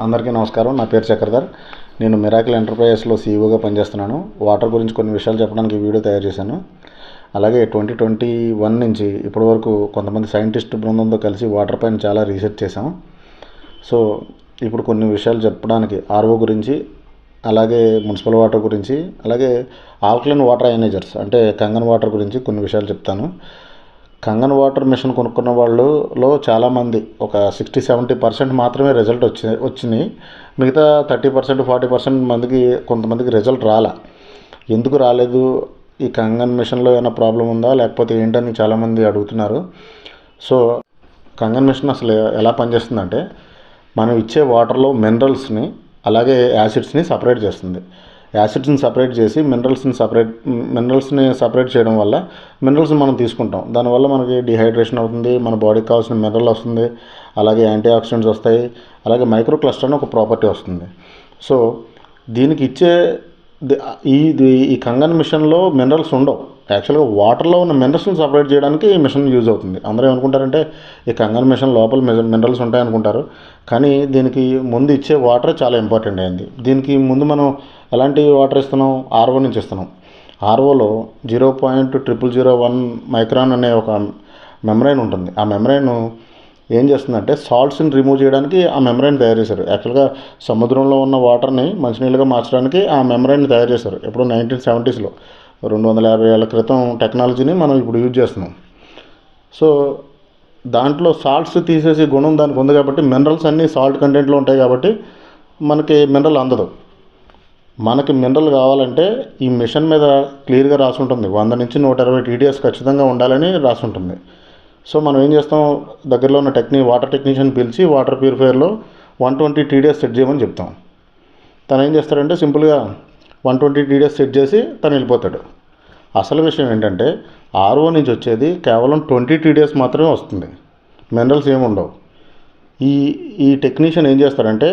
అందరికీ నమస్కారం. నా పేరు చక్రధర్. నేను మిరాకిల్ ఎంటర్ప్రైజెస్లో సీఈఓగా పనిచేస్తున్నాను. వాటర్ గురించి కొన్ని విషయాలు చెప్పడానికి వీడియో తయారు చేశాను. అలాగే 2021 నుంచి ఇప్పటి వరకు కొంతమంది సైంటిస్ట్ బృందంతో కలిసి వాటర్ పైన చాలా రీసెర్చ్ చేశాం. సో ఇప్పుడు కొన్ని విషయాలు చెప్పడానికి ఆర్ఓ గురించి, అలాగే మున్సిపల్ వాటర్ గురించి, అలాగే ఆల్కలైన్ వాటర్ అయనైజర్స్ అంటే కంగన్ వాటర్ గురించి కొన్ని విషయాలు చెప్తాను. కంగన్ వాటర్ మిషన్ కొనుక్కున్న వాళ్ళలో చాలామంది ఒక 60-70% మాత్రమే రిజల్ట్ వచ్చినాయి. మిగతా 30% 40% మందికి కొంతమందికి రిజల్ట్ రాలా. ఎందుకు రాలేదు, ఈ కంగన్ మిషన్లో ఏమైనా ప్రాబ్లం ఉందా లేకపోతే ఏంటని చాలామంది అడుగుతున్నారు. సో కంగన్ మిషన్ అసలు ఎలా పనిచేస్తుందంటే, మనం ఇచ్చే వాటర్లో మినరల్స్ని అలాగే యాసిడ్స్ని సపరేట్ చేస్తుంది. యాసిడ్స్ని సపరేట్ చేసి మినరల్స్ని సపరేట్ చేయడం వల్ల మినరల్స్ని మనం తీసుకుంటాం. దానివల్ల మనకి డిహైడ్రేషన్ అవుతుంది, మన బాడీకి కావాల్సిన మినరల్ వస్తుంది, అలాగే యాంటీ ఆక్సిడెంట్స్ వస్తాయి, అలాగే మైక్రో క్లస్టర్ అని ఒక ప్రాపర్టీ వస్తుంది. సో దీనికి ఇచ్చే ఈ కంగన్ మిషన్లో మినరల్స్ ఉండవు. యాక్చువల్గా వాటర్లో ఉన్న మినరల్స్ని సపరేట్ చేయడానికి ఈ మిషన్ యూజ్ అవుతుంది. అందరూ ఏమనుకుంటారంటే ఈ కంగన్ మిషన్ లోపల మినరల్స్ ఉంటాయి అనుకుంటారు, కానీ దీనికి ముందు ఇచ్చే వాటర్ చాలా ఇంపార్టెంట్ అయింది. దీనికి ముందు మనం ఎలాంటి వాటర్ ఇస్తున్నాం? ఆర్ఓ నుంచి ఇస్తున్నాం. ఆర్ఓలో 0.0001 మైక్రాన్ అనే ఒక మెమ్రైన్ ఉంటుంది. ఆ మెమ్రైన్ ఏం చేస్తుందంటే సాల్ట్స్ని రిమూవ్ చేయడానికి ఆ మెమ్రైన్ తయారు చేశారు. యాక్చువల్గా సముద్రంలో ఉన్న వాటర్ని మంచినీళ్ళుగా మార్చడానికి ఆ మెమ్రైన్ తయారు చేశారు. ఎప్పుడు 1970s 250 ఏళ్ల క్రితం టెక్నాలజీని మనం ఇప్పుడు యూజ్ చేస్తున్నాం. సో దాంట్లో సాల్ట్స్ తీసేసి గుణం దానికి ఉంది కాబట్టి మినరల్స్ అన్నీ సాల్ట్ కంటెంట్లో ఉంటాయి కాబట్టి మనకి మినరల్ అందదు. మనకి మినరల్ కావాలంటే ఈ మిషన్ మీద క్లియర్గా రాసి ఉంటుంది, 100 నుంచి 120 TDS ఖచ్చితంగా ఉండాలని రాసి ఉంటుంది. సో మనం ఏం చేస్తాం, దగ్గరలో ఉన్న వాటర్ టెక్నీషియన్ పిలిచి వాటర్ ప్యూరిఫైయర్లో 120 TDS సెట్ చేయమని చెప్తాం. తను ఏం చేస్తాడంటే సింపుల్గా 120 TDS సెట్ చేసి తను వెళ్ళిపోతాడు. అసలు విషయం ఏంటంటే ఆర్ఓ నుంచి వచ్చేది కేవలం 20 TDS మాత్రమే వస్తుంది, మినరల్స్ ఏమి ఉండవు. ఈ టెక్నీషియన్ ఏం చేస్తారంటే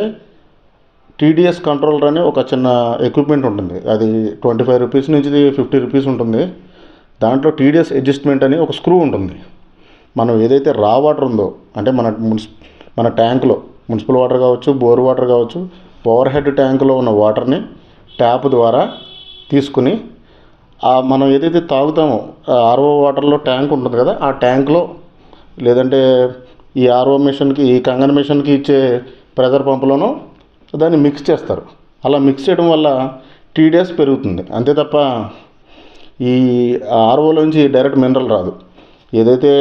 TDS కంట్రోలర్ అనే ఒక చిన్న ఎక్విప్మెంట్ ఉంటుంది. అది 25 రూపీస్ నుంచి 50 రూపీస్ ఉంటుంది. దాంట్లో TDS అడ్జస్ట్మెంట్ అని ఒక స్క్రూ ఉంటుంది. మనం ఏదైతే రా వాటర్ ఉందో అంటే మన ట్యాంకులో మున్సిపల్ వాటర్ కావచ్చు, బోర్ వాటర్ కావచ్చు, ఓవర్ హెడ్ ట్యాంకులో ఉన్న వాటర్ని ట్యాప్ ద్వారా తీసుకుని మనం ఏదైతే తాగుతామో ఆర్ఓ వాటర్లో ట్యాంక్ ఉంటుంది కదా, ఆ ట్యాంక్లో లేదంటే ఈ ఆర్ఓ మిషన్కి, ఈ కంగన్ మిషన్కి ఇచ్చే ప్రెజర్ పంపులోనూ దాన్ని మిక్స్ చేస్తారు. అలా మిక్స్ చేయడం వల్ల TDS పెరుగుతుంది, అంతే తప్ప ఈ ఆర్ఓలోంచి డైరెక్ట్ మినరల్ రాదు. ఏదైతే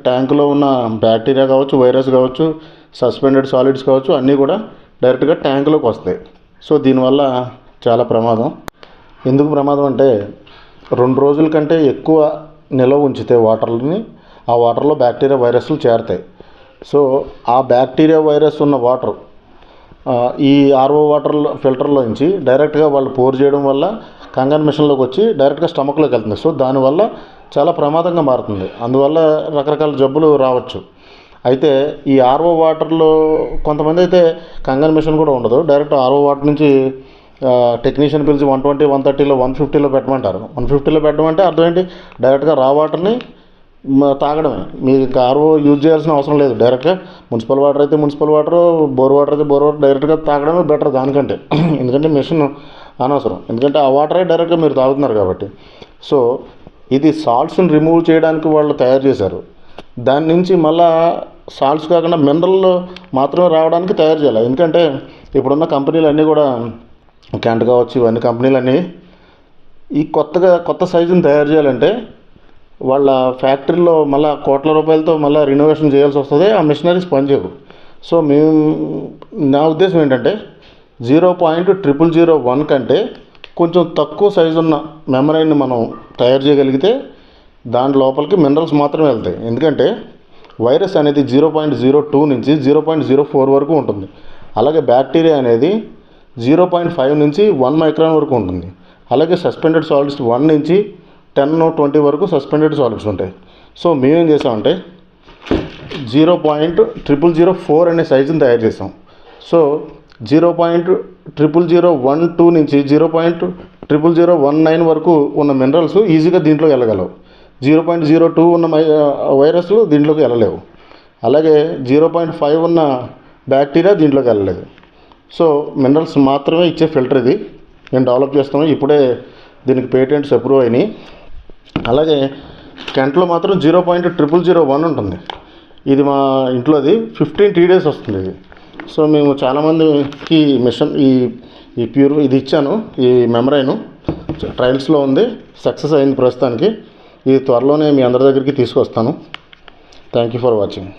ట్యాంకులో ఉన్న బ్యాక్టీరియా కావచ్చు, వైరస్ కావచ్చు, సస్పెండెడ్ సాలిడ్స్ కావచ్చు, అన్నీ కూడా డైరెక్ట్గా ట్యాంకులోకి వస్తాయి. సో దీనివల్ల చాలా ప్రమాదం. ఎందుకు ప్రమాదం అంటే 2 రోజుల కంటే ఎక్కువ నిల్వ ఉంచితే వాటర్ని, ఆ వాటర్లో బ్యాక్టీరియా వైరస్లు చేరుతాయి. సో ఆ బ్యాక్టీరియా వైరస్ ఉన్న వాటర్ ఈ ఆర్ఓ వాటర్ ఫిల్టర్లో నుంచి డైరెక్ట్గా వాళ్ళు పోర్ చేయడం వల్ల కంగన్ మిషన్లోకి వచ్చి డైరెక్ట్గా స్టమక్లోకి వెళ్తుంది. సో దానివల్ల చాలా ప్రమాదంగా మారుతుంది. అందువల్ల రకరకాల జబ్బులు రావచ్చు. అయితే ఈ ఆర్ఓ వాటర్లో కొంతమంది అయితే కంగన్ మిషన్ కూడా ఉండదు, డైరెక్ట్ ఆర్ఓ వాటర్ నుంచి టెక్నీషియన్ పిలిచి 120, 130, 150లో పెట్టమంటారు. 150లో పెట్టమంటే అర్థం ఏంటి, డైరెక్ట్గా రా వాటర్ని తాగడమే. మీరు ఇంకా ఆర్ఓ యూజ్ చేయాల్సిన అవసరం లేదు. డైరెక్ట్గా మున్సిపల్ వాటర్ అయితే మున్సిపల్ వాటర్, బోర్ వాటర్ అయితే బోర్ వాటర్ డైరెక్ట్గా తాగడమే బెటర్ దానికంటే. ఎందుకంటే మిషన్ అనవసరం, ఎందుకంటే ఆ వాటరే డైరెక్ట్గా మీరు తాగుతున్నారు కాబట్టి. సో ఇది సాల్ట్స్ని రిమూవ్ చేయడానికి వాళ్ళు తయారు చేశారు. దాని నుంచి మళ్ళా సాల్ట్స్ కాకుండా మినరల్ మాత్రమే రావడానికి తయారు చేయాలి. ఎందుకంటే ఇప్పుడున్న కంపెనీలు అన్నీ కూడా క్యాంట్ కావచ్చు, ఇవన్నీ కంపెనీలన్నీ ఈ కొత్త సైజుని తయారు చేయాలంటే వాళ్ళ ఫ్యాక్టరీలో మళ్ళీ కోట్ల రూపాయలతో మళ్ళీ రినోవేషన్ చేయాల్సి వస్తుంది, ఆ మిషనరీస్ పనిచేయవు. సో నా ఉద్దేశం ఏంటంటే 0.0001 కంటే కొంచెం తక్కువ సైజు ఉన్న మెమరైన్ని మనం తయారు చేయగలిగితే దాని లోపలికి మినరల్స్ మాత్రమే వెళ్తాయి. ఎందుకంటే వైరస్ అనేది 0.02 నుంచి 0.04 వరకు ఉంటుంది. అలాగే బ్యాక్టీరియా అనేది 0.5 నుంచి 1 మైక్రాన్ వరకు ఉంటుంది. అలాగే సస్పెండెడ్ సాలిడ్స్ 1 నుంచి 10-20 వరకు సస్పెండెడ్ సాలిడ్స్ ఉంటాయి. సో మేమేం చేసామంటే 0.0004 అనే సైజుని తయారు చేసాం. సో 0.0012 నుంచి 0.0019 వరకు ఉన్న మినరల్స్ ఈజీగా దీంట్లో వెళ్ళగలవు. 0.02 ఉన్న వైరస్లు దీంట్లోకి వెళ్ళలేవు. అలాగే 0.5 ఉన్న బ్యాక్టీరియా దీంట్లోకి వెళ్ళలేదు. సో మినరల్స్ మాత్రమే ఇచ్చే ఫిల్టర్ ఇది. నేను డెవలప్ చేస్తాను, ఇప్పుడే దీనికి పేటెంట్స్ అప్రూవ్ అయినాయి. అలాగే కెంట్లో మాత్రం 0.0001 ఉంటుంది. ఇది మా ఇంట్లోది 15 TDS వస్తుంది ఇది. సో మేము చాలామందికి మిషన్ ఈ ప్యూర్ ఇది ఇచ్చాను. ఈ మెమరైను ట్రయల్స్లో ఉంది, సక్సెస్ అయింది ప్రస్తుతానికి. ఇది త్వరలోనే మీ అందరి దగ్గరికి తీసుకొస్తాను. Thank you for watching.